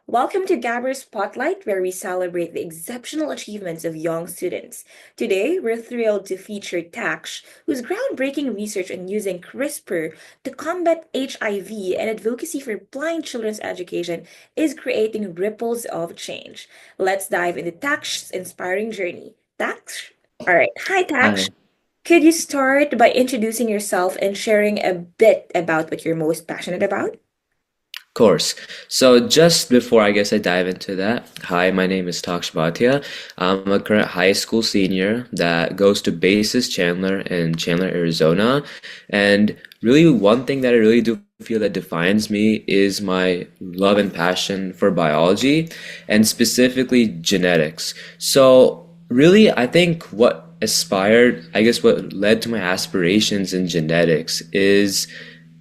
Welcome to Gabber Spotlight, where we celebrate the exceptional achievements of young students. Today, we're thrilled to feature Taksh, whose groundbreaking research on using CRISPR to combat HIV and advocacy for blind children's education is creating ripples of change. Let's dive into Taksh's inspiring journey. Taksh? All right. Hi, Taksh. Hi, Could you start by introducing yourself and sharing a bit about what you're most passionate about? of course. So just before I dive into that, hi, my name is Taksh. I'm a current high school senior that goes to Basis Chandler in Chandler, Arizona. And really one thing that I really do feel that defines me is my love and passion for biology and specifically genetics. So really I think what led to my aspirations in genetics is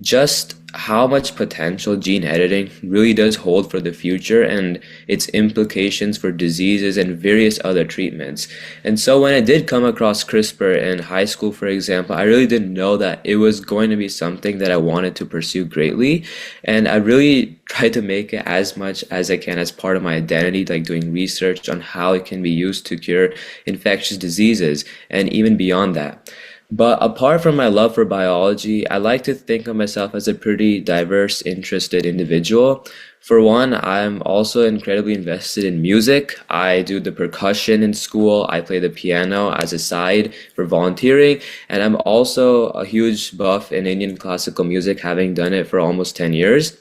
just how much potential gene editing really does hold for the future and its implications for diseases and various other treatments. And so when I did come across CRISPR in high school, for example, I really didn't know that it was going to be something that I wanted to pursue greatly. And I really tried to make it as much as I can as part of my identity, like doing research on how it can be used to cure infectious diseases and even beyond that. But apart from my love for biology, I like to think of myself as a pretty diverse, interested individual. For one, I'm also incredibly invested in music. I do the percussion in school, I play the piano as a side for volunteering, and I'm also a huge buff in Indian classical music, having done it for almost 10 years.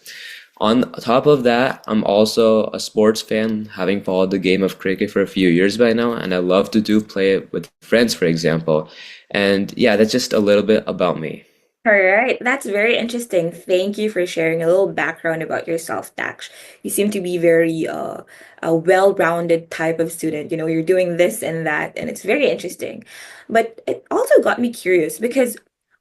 On top of that, I'm also a sports fan, having followed the game of cricket for a few years by now, and I love to do play it with friends, for example. And yeah, that's just a little bit about me. All right, that's very interesting. Thank you for sharing a little background about yourself, Daksh. You seem to be very a well-rounded type of student. You know, you're doing this and that, and it's very interesting. But it also got me curious because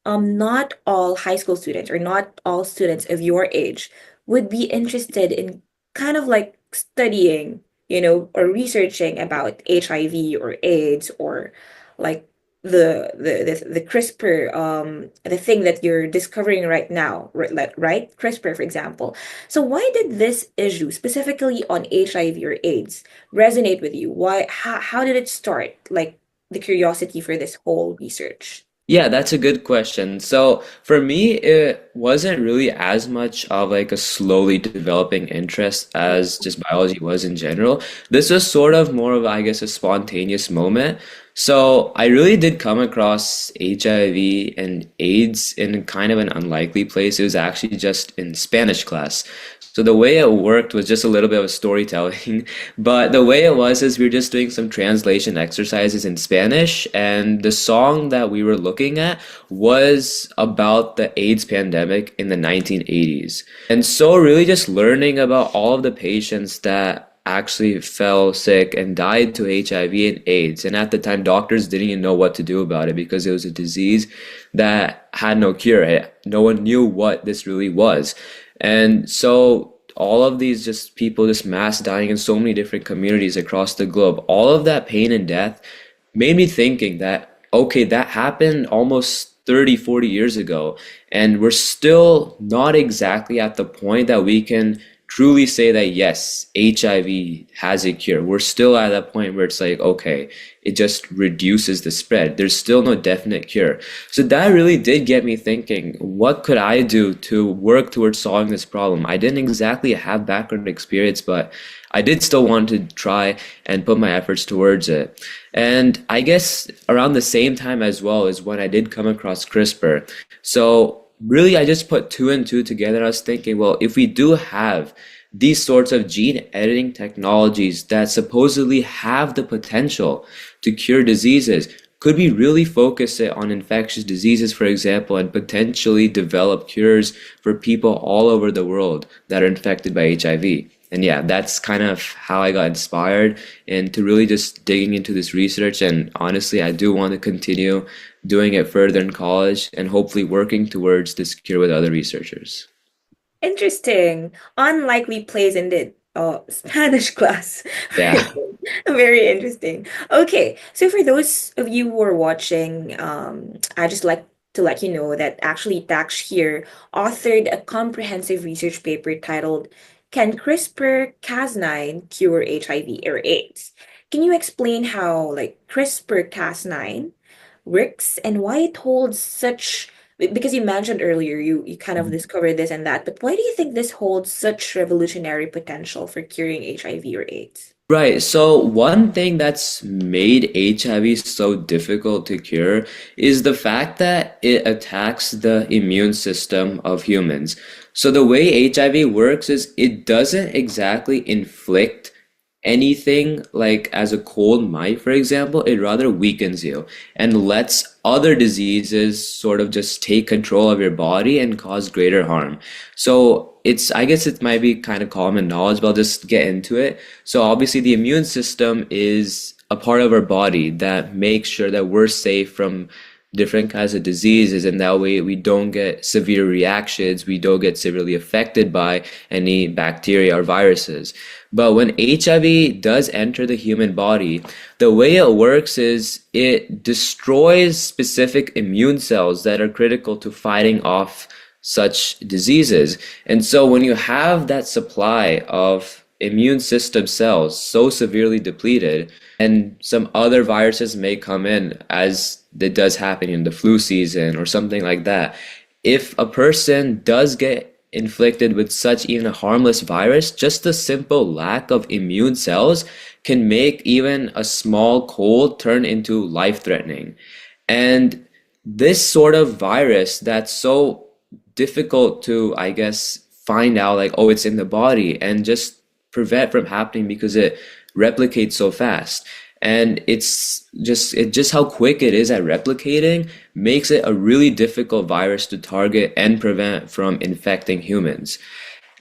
not all high school students or not all students of your age would be interested in kind of like studying, or researching about HIV or AIDS or like the CRISPR the thing that you're discovering right now, right? CRISPR, for example. So why did this issue, specifically on HIV or AIDS, resonate with you? How did it start? Like the curiosity for this whole research. Yeah, that's a good question. So for me, it wasn't really as much of like a slowly developing interest as just biology was in general. This was sort of more of, I guess, a spontaneous moment. So I really did come across HIV and AIDS in kind of an unlikely place. It was actually just in Spanish class. So the way it worked was just a little bit of storytelling. But the way it was is we were just doing some translation exercises in Spanish, and the song that we were looking at was about the AIDS pandemic in the 1980s. And so really just learning about all of the patients that actually fell sick and died to HIV and AIDS. And at the time, doctors didn't even know what to do about it because it was a disease that had no cure. No one knew what this really was. And so all of these just people just mass dying in so many different communities across the globe, all of that pain and death made me thinking that, okay, that happened almost 30, 40 years ago, and we're still not exactly at the point that we can truly say that yes, HIV has a cure. We're still at that point where it's like, okay, it just reduces the spread. There's still no definite cure. So that really did get me thinking, what could I do to work towards solving this problem? I didn't exactly have background experience, but I did still want to try and put my efforts towards it. And I guess around the same time as well is when I did come across CRISPR. So really, I just put two and two together. I was thinking, well, if we do have these sorts of gene editing technologies that supposedly have the potential to cure diseases, could we really focus it on infectious diseases, for example, and potentially develop cures for people all over the world that are infected by HIV? And yeah, that's kind of how I got inspired into really just digging into this research. And honestly, I do want to continue doing it further in college and hopefully working towards this cure with other researchers. Interesting. Unlikely plays in the Spanish class. Yeah. Very interesting. Okay, so for those of you who are watching, I just like to let you know that actually Taksh here authored a comprehensive research paper titled can CRISPR-Cas9 cure HIV or AIDS? Can you explain how like CRISPR-Cas9 works and why it holds such because you mentioned earlier you kind of discovered this and that, but why do you think this holds such revolutionary potential for curing HIV or AIDS? Right. So one thing that's made HIV so difficult to cure is the fact that it attacks the immune system of humans. So the way HIV works is it doesn't exactly inflict anything like as a cold might, for example, it rather weakens you and lets other diseases sort of just take control of your body and cause greater harm. So I guess it might be kind of common knowledge, but I'll just get into it. So obviously the immune system is a part of our body that makes sure that we're safe from different kinds of diseases, and that way we don't get severe reactions, we don't get severely affected by any bacteria or viruses. But when HIV does enter the human body, the way it works is it destroys specific immune cells that are critical to fighting off such diseases. And so when you have that supply of immune system cells so severely depleted, and some other viruses may come in, as it does happen in the flu season or something like that. If a person does get inflicted with such even a harmless virus, just the simple lack of immune cells can make even a small cold turn into life-threatening. And this sort of virus that's so difficult to, I guess, find out like, oh, it's in the body and just prevent from happening because it replicates so fast. And it just how quick it is at replicating makes it a really difficult virus to target and prevent from infecting humans.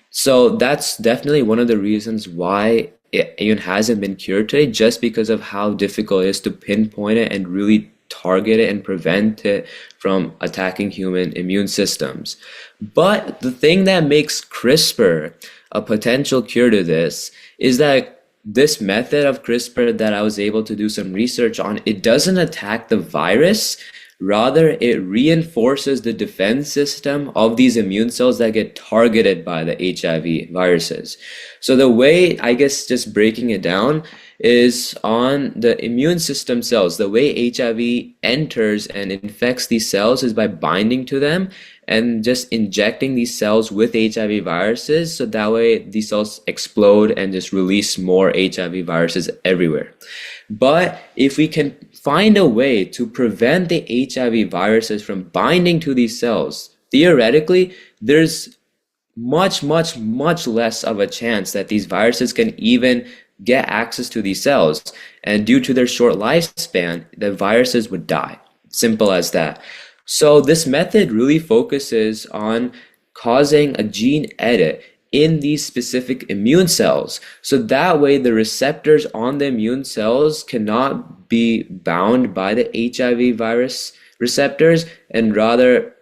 So that's definitely one of the reasons why it even hasn't been cured today, just because of how difficult it is to pinpoint it and really target it and prevent it from attacking human immune systems. But the thing that makes CRISPR a potential cure to this is that this method of CRISPR that I was able to do some research on, it doesn't attack the virus. Rather, it reinforces the defense system of these immune cells that get targeted by the HIV viruses. So the way, I guess, just breaking it down is on the immune system cells. The way HIV enters and infects these cells is by binding to them and just injecting these cells with HIV viruses, so that way these cells explode and just release more HIV viruses everywhere. But if we can find a way to prevent the HIV viruses from binding to these cells, theoretically, there's much less of a chance that these viruses can even get access to these cells. And due to their short lifespan, the viruses would die. Simple as that. So this method really focuses on causing a gene edit in these specific immune cells. So that way the receptors on the immune cells cannot be bound by the HIV virus receptors, and rather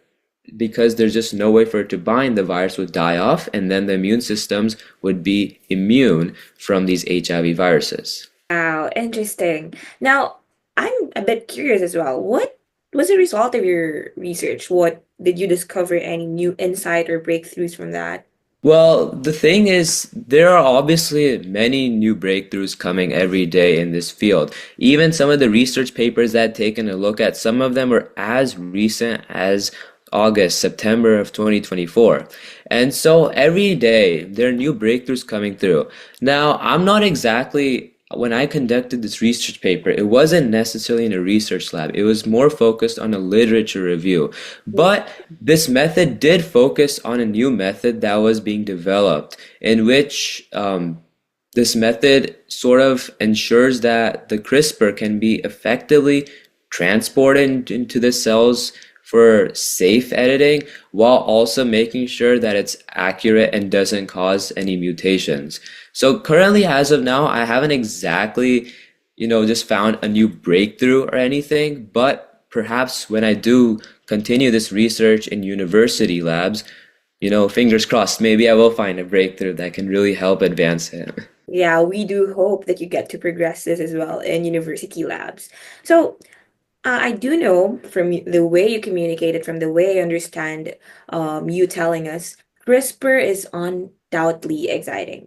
because there's just no way for it to bind, the virus would die off, and then the immune systems would be immune from these HIV viruses. Wow, interesting. Now, I'm a bit curious as well. What was the result of your research? What did you discover any new insight or breakthroughs from that? Well, the thing is, there are obviously many new breakthroughs coming every day in this field. Even some of the research papers that I've taken a look at, some of them were as recent as August, September of 2024. And so every day there are new breakthroughs coming through. Now, I'm not exactly, when I conducted this research paper, it wasn't necessarily in a research lab. It was more focused on a literature review. But this method did focus on a new method that was being developed, in which this method sort of ensures that the CRISPR can be effectively transported into the cells for safe editing, while also making sure that it's accurate and doesn't cause any mutations. So currently, as of now, I haven't exactly, just found a new breakthrough or anything, but perhaps when I do continue this research in university labs, fingers crossed, maybe I will find a breakthrough that can really help advance it. Yeah, we do hope that you get to progress this as well in university labs. So, I do know from the way you communicated, from the way I understand you telling us, CRISPR is on undoubtedly exciting.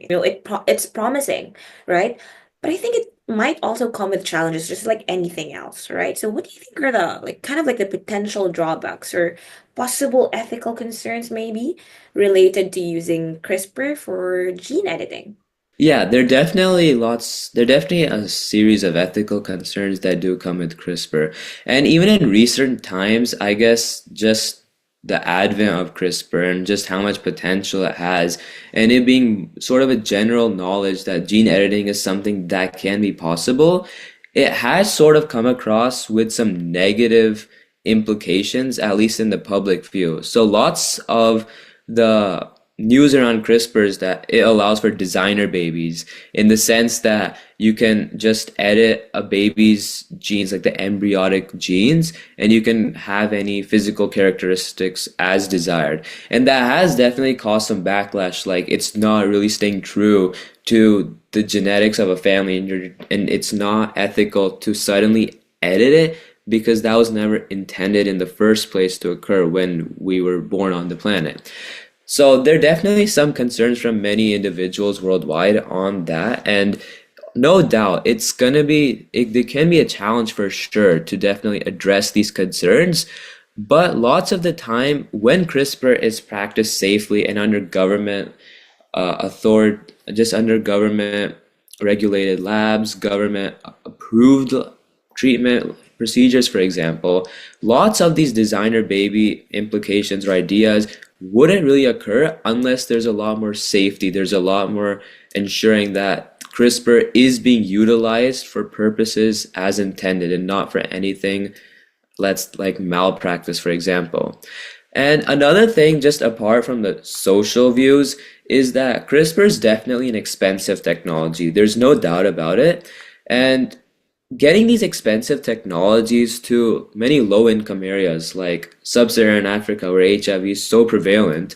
It's promising, right? But I think it might also come with challenges, just like anything else, right? So what do you think are the like kind of like the potential drawbacks or possible ethical concerns maybe related to using CRISPR for gene editing? Yeah, there are definitely a series of ethical concerns that do come with CRISPR. And even in recent times, I guess just the advent of CRISPR and just how much potential it has, and it being sort of a general knowledge that gene editing is something that can be possible, it has sort of come across with some negative implications, at least in the public view. So lots of the news around CRISPR is that it allows for designer babies in the sense that you can just edit a baby's genes, like the embryonic genes, and you can have any physical characteristics as desired. And that has definitely caused some backlash, like it's not really staying true to the genetics of a family, and it's not ethical to suddenly edit it because that was never intended in the first place to occur when we were born on the planet. So there are definitely some concerns from many individuals worldwide on that, and no doubt it can be a challenge for sure to definitely address these concerns. But lots of the time, when CRISPR is practiced safely and under government authority, just under government regulated labs, government approved treatment procedures, for example, lots of these designer baby implications or ideas wouldn't really occur unless there's a lot more safety. There's a lot more ensuring that CRISPR is being utilized for purposes as intended and not for anything let's like malpractice, for example. And another thing, just apart from the social views, is that CRISPR is definitely an expensive technology. There's no doubt about it. And getting these expensive technologies to many low-income areas like sub-Saharan Africa, where HIV is so prevalent,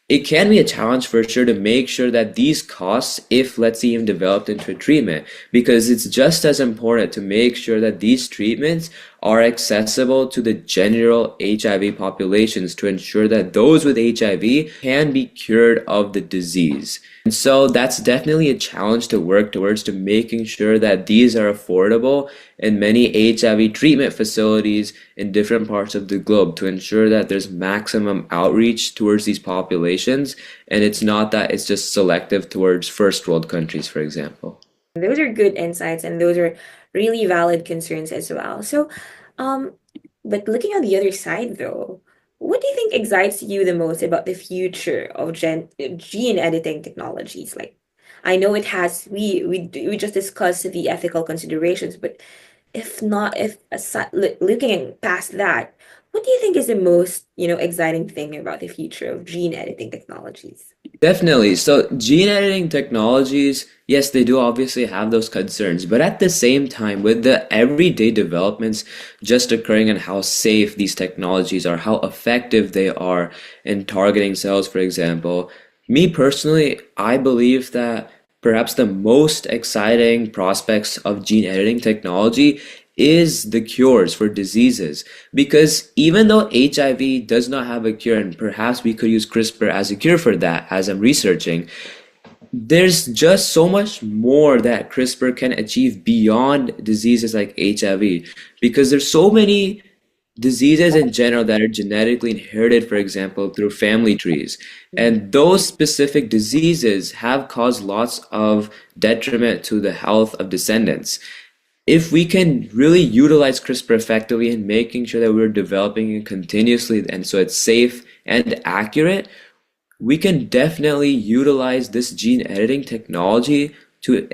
it can be a challenge for sure to make sure that these costs, if let's say even developed into a treatment, because it's just as important to make sure that these treatments are accessible to the general HIV populations to ensure that those with HIV can be cured of the disease. And so that's definitely a challenge to work towards to making sure that these are affordable in many HIV treatment facilities in different parts of the globe to ensure that there's maximum outreach towards these populations and it's not that it's just selective towards first world countries, for example. Those are good insights and those are really valid concerns as well. So, um, but looking on the other side though, what do you think excites you the most about the future of gene editing technologies? Like, I know it has, we just discussed the ethical considerations, but if not, if aside, looking past that, what do you think is the most, exciting thing about the future of gene editing technologies? Definitely. So gene editing technologies, yes, they do obviously have those concerns, but at the same time, with the everyday developments just occurring and how safe these technologies are, how effective they are in targeting cells, for example, me personally, I believe that perhaps the most exciting prospects of gene editing technology is the cures for diseases. Because even though HIV does not have a cure, and perhaps we could use CRISPR as a cure for that, as I'm researching, there's just so much more that CRISPR can achieve beyond diseases like HIV. Because there's so many diseases in general that are genetically inherited, for example, through family trees. And those specific diseases have caused lots of detriment to the health of descendants. If we can really utilize CRISPR effectively in making sure that we're developing it continuously and so it's safe and accurate, we can definitely utilize this gene editing technology to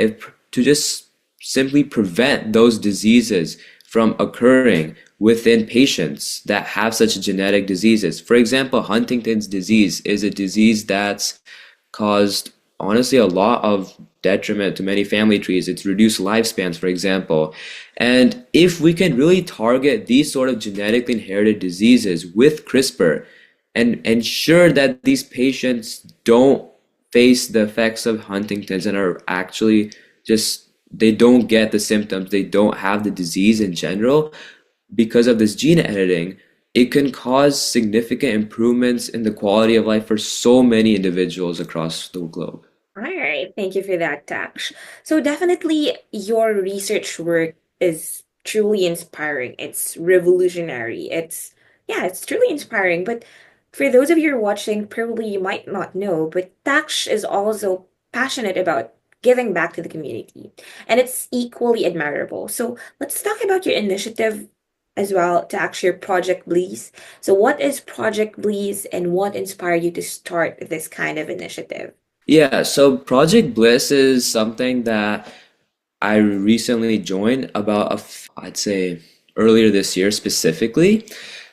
just simply prevent those diseases from occurring within patients that have such genetic diseases. For example, Huntington's disease is a disease that's caused honestly a lot of detriment to many family trees. It's reduced lifespans, for example. And if we can really target these sort of genetically inherited diseases with CRISPR and ensure that these patients don't face the effects of Huntington's and are actually just, they don't get the symptoms, they don't have the disease in general because of this gene editing, it can cause significant improvements in the quality of life for so many individuals across the globe. All right, thank you for that, Taksh. So definitely your research work is truly inspiring. It's revolutionary. Yeah, it's truly inspiring. But for those of you who are watching, probably you might not know, but Taksh is also passionate about giving back to the community, and it's equally admirable. So let's talk about your initiative as well, Taksh, your Project Bleeze. So what is Project Bleeze, and what inspired you to start this kind of initiative? Yeah, so Project Bliss is something that I recently joined about I'd say earlier this year specifically.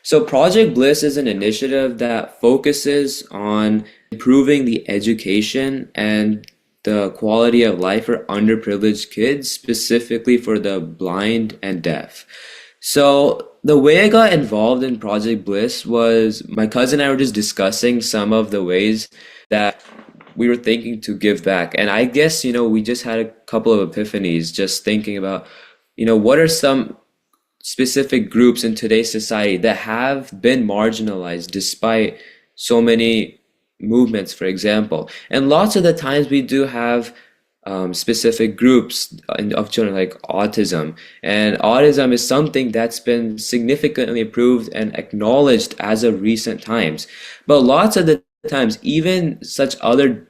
So Project Bliss is an initiative that focuses on improving the education and the quality of life for underprivileged kids, specifically for the blind and deaf. So the way I got involved in Project Bliss was my cousin and I were just discussing some of the ways that we were thinking to give back. And I guess, we just had a couple of epiphanies just thinking about, what are some specific groups in today's society that have been marginalized despite so many movements, for example. And lots of the times we do have specific groups of children like autism. And autism is something that's been significantly improved and acknowledged as of recent times. But lots of the times, even such other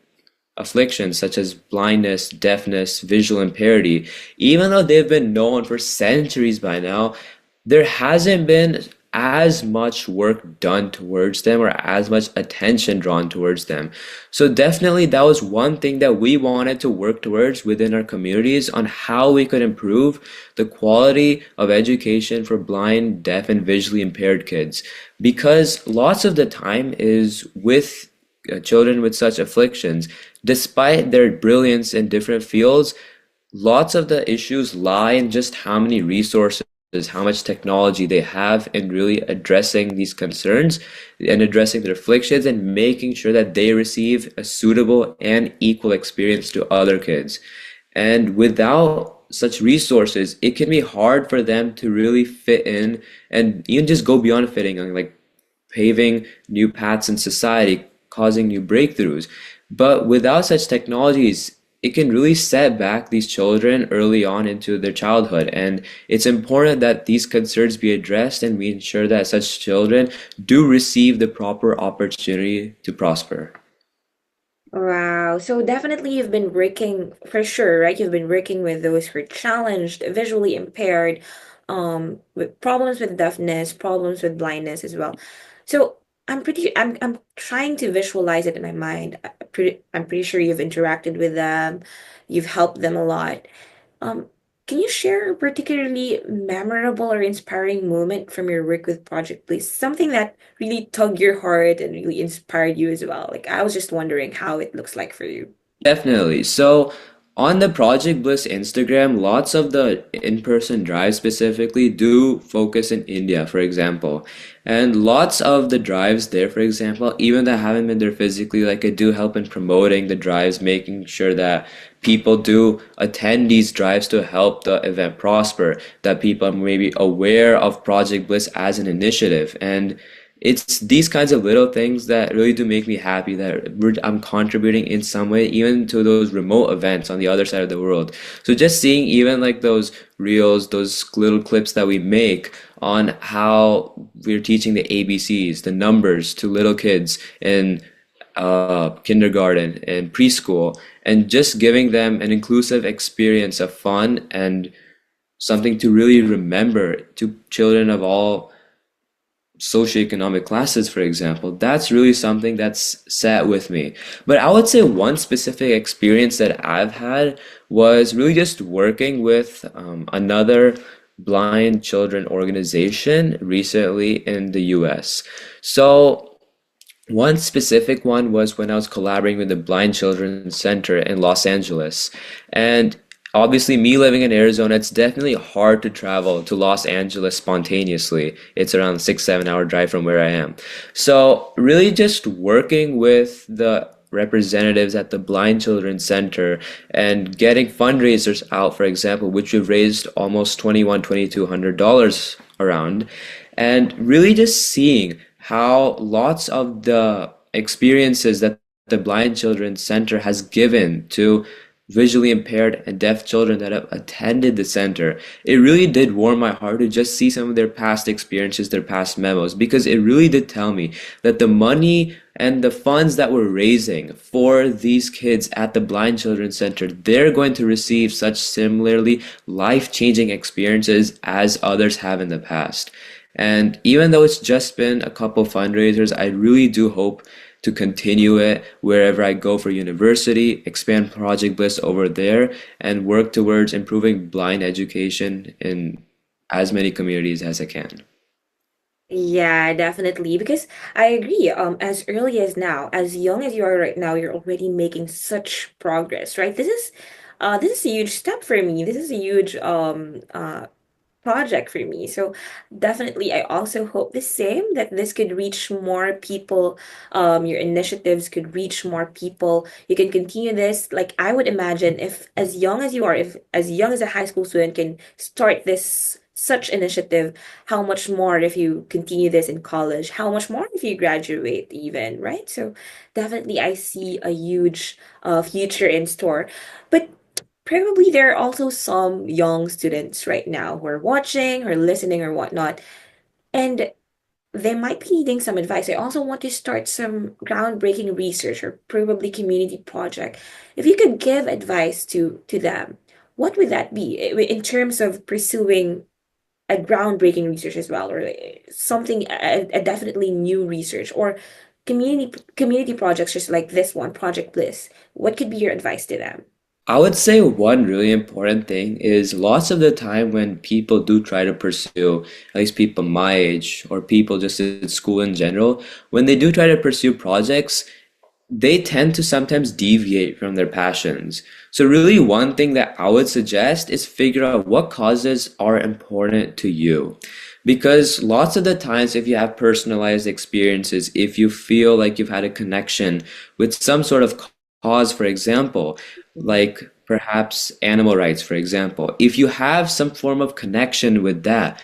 afflictions such as blindness, deafness, visual impairment, even though they've been known for centuries by now, there hasn't been as much work done towards them or as much attention drawn towards them. So definitely that was one thing that we wanted to work towards within our communities on how we could improve the quality of education for blind, deaf, and visually impaired kids. Because lots of the time is with children with such afflictions, despite their brilliance in different fields, lots of the issues lie in just how many resources, how much technology they have in really addressing these concerns and addressing their afflictions and making sure that they receive a suitable and equal experience to other kids. And without such resources, it can be hard for them to really fit in and even just go beyond fitting in, like paving new paths in society, causing new breakthroughs. But without such technologies, it can really set back these children early on into their childhood. And it's important that these concerns be addressed and we ensure that such children do receive the proper opportunity to prosper. Wow. So definitely you've been working for sure, right? You've been working with those who are challenged, visually impaired, with problems with deafness, problems with blindness as well. So I'm trying to visualize it in my mind. I'm pretty sure you've interacted with them, you've helped them a lot. Um, can you share a particularly memorable or inspiring moment from your work with Project Please? Something that really tugged your heart and really inspired you as well. Like I was just wondering how it looks like for you. Definitely. So on the Project Bliss Instagram, lots of the in-person drives specifically do focus in India, for example. And lots of the drives there, for example, even that haven't been there physically, like it do help in promoting the drives, making sure that people do attend these drives to help the event prosper, that people are maybe aware of Project Bliss as an initiative. And it's these kinds of little things that really do make me happy that I'm contributing in some way, even to those remote events on the other side of the world. So just seeing even like those reels, those little clips that we make on how we're teaching the ABCs, the numbers to little kids in kindergarten and preschool, and just giving them an inclusive experience of fun and something to really remember to children of all socioeconomic classes, for example, that's really something that's sat with me. But I would say one specific experience that I've had was really just working with another blind children organization recently in the US. So one specific one was when I was collaborating with the Blind Children's Center in Los Angeles. And obviously, me living in Arizona, it's definitely hard to travel to Los Angeles spontaneously. It's around 6, 7 hour drive from where I am. So really just working with the representatives at the Blind Children's Center and getting fundraisers out, for example, which we've raised almost $2,100, $2,200 around. and really just seeing how lots of the experiences that the Blind Children's Center has given to visually impaired and deaf children that have attended the center, it really did warm my heart to just see some of their past experiences, their past memos, because it really did tell me that the money and the funds that we're raising for these kids at the Blind Children's Center, they're going to receive such similarly life-changing experiences as others have in the past. And even though it's just been a couple fundraisers, I really do hope to continue it wherever I go for university, expand Project Bliss over there, and work towards improving blind education in as many communities as I can. Yeah, definitely. Because I agree, as early as now, as young as you are right now, you're already making such progress, right? This is a huge step for me. This is a huge project for me. So definitely, I also hope the same that this could reach more people. Your initiatives could reach more people. You can continue this. Like I would imagine if as young as you are, if as young as a high school student can start this such initiative, how much more if you continue this in college, how much more if you graduate even, right? So definitely I see a huge future in store. But probably there are also some young students right now who are watching or listening or whatnot, and they might be needing some advice. I also want to start some groundbreaking research or probably community project. If you could give advice to them, what would that be in terms of pursuing a groundbreaking research as well, or something a definitely new research or community projects just like this one, Project Bliss? What could be your advice to them? I would say one really important thing is lots of the time when people do try to pursue, at least people my age or people just in school in general, when they do try to pursue projects, they tend to sometimes deviate from their passions. So really one thing that I would suggest is figure out what causes are important to you. Because lots of the times if you have personalized experiences, if you feel like you've had a connection with some sort of cause, for example, like perhaps animal rights, for example, if you have some form of connection with that,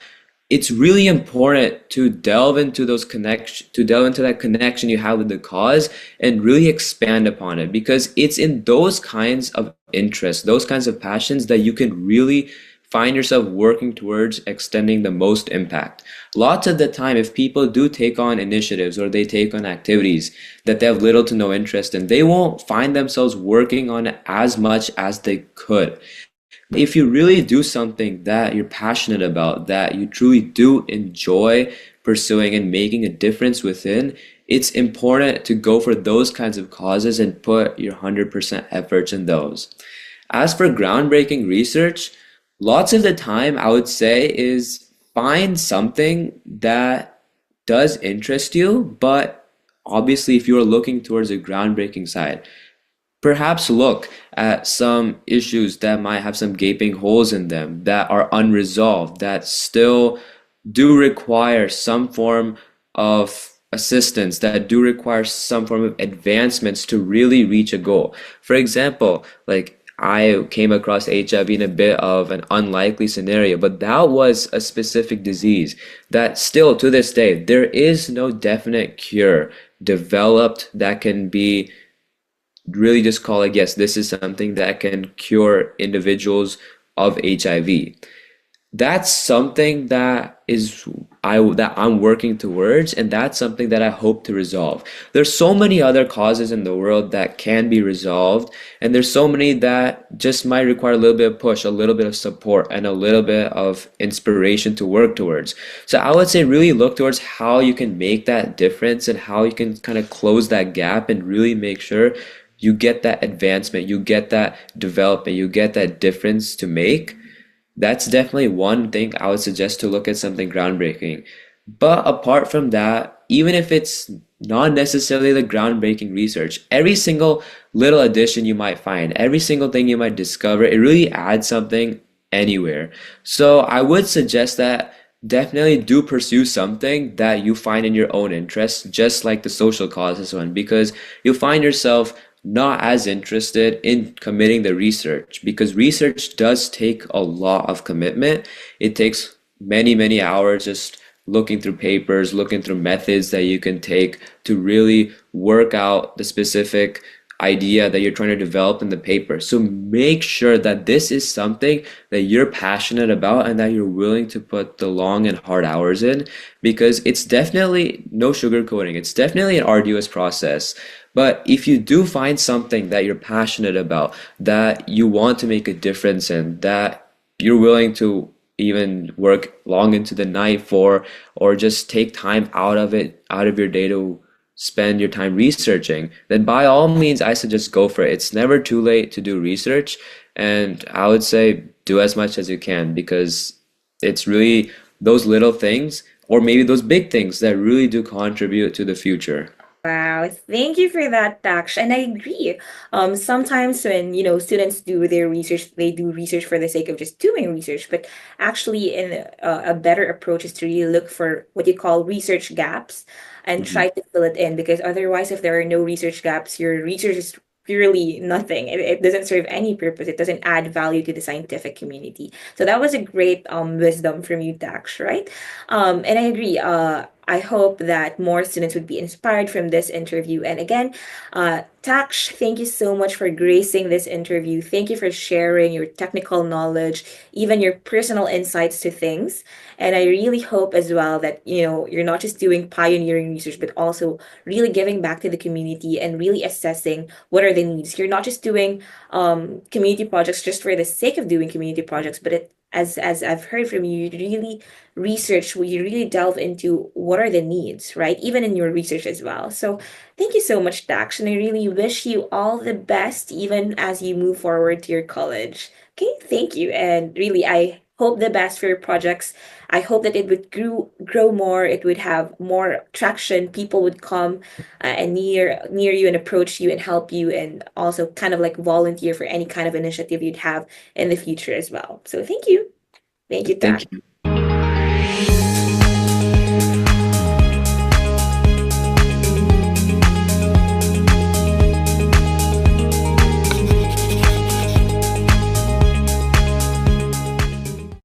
it's really important to delve into that connection you have with the cause and really expand upon it because it's in those kinds of interests, those kinds of passions that you can really find yourself working towards extending the most impact. Lots of the time, if people do take on initiatives or they take on activities that they have little to no interest in, they won't find themselves working on it as much as they could. If you really do something that you're passionate about, that you truly do enjoy pursuing and making a difference within, it's important to go for those kinds of causes and put your 100% efforts in those. As for groundbreaking research, lots of the time I would say is find something that does interest you, but obviously if you're looking towards a groundbreaking side, perhaps look at some issues that might have some gaping holes in them that are unresolved, that still do require some form of assistance, that do require some form of advancements to really reach a goal. For example, like I came across HIV in a bit of an unlikely scenario, but that was a specific disease that still to this day, there is no definite cure developed that can be really just call it, yes, this is something that can cure individuals of HIV. That's something that I'm working towards, and that's something that I hope to resolve. There's so many other causes in the world that can be resolved, and there's so many that just might require a little bit of push, a little bit of support, and a little bit of inspiration to work towards. So I would say really look towards how you can make that difference and how you can kind of close that gap and really make sure you get that advancement, you get that development, you get that difference to make. That's definitely one thing I would suggest to look at something groundbreaking. But apart from that, even if it's not necessarily the groundbreaking research, every single little addition you might find, every single thing you might discover, it really adds something anywhere. So I would suggest that definitely do pursue something that you find in your own interest, just like the social causes one, because you'll find yourself not as interested in committing the research because research does take a lot of commitment. It takes many, many hours just looking through papers, looking through methods that you can take to really work out the specific idea that you're trying to develop in the paper. So make sure that this is something that you're passionate about and that you're willing to put the long and hard hours in, because it's definitely no sugarcoating. It's definitely an arduous process. But if you do find something that you're passionate about, that you want to make a difference in, that you're willing to even work long into the night for, or just take time out of it, out of your day to spend your time researching, then by all means, I suggest go for it. It's never too late to do research. And I would say do as much as you can, because it's really those little things, or maybe those big things, that really do contribute to the future. Wow, thank you for that, Taksh. And I agree. Sometimes when, students do their research, they do research for the sake of just doing research, but actually a better approach is to really look for what you call research gaps and Mhm. try to fill it in, because otherwise, if there are no research gaps, your research is purely nothing. It doesn't serve any purpose. It doesn't add value to the scientific community. So that was a great wisdom from you, Dax, right? And I agree. I hope that more students would be inspired from this interview. And again, Taksh, thank you so much for gracing this interview. Thank you for sharing your technical knowledge, even your personal insights to things. And I really hope as well that, you're not just doing pioneering research, but also really giving back to the community and really assessing what are the needs. You're not just doing community projects just for the sake of doing community projects, but as I've heard from you, you really research, where you really delve into what are the needs, right? Even in your research as well. So thank you so much, Dax, and I really wish you all the best even as you move forward to your college. Okay, thank you. And really, I hope the best for your projects. I hope that it would grow more, it would have more traction, people would come and near you and approach you and help you, and also kind of like volunteer for any kind of initiative you'd have in the future as well. So thank you. Thank you, Thank Dax. you.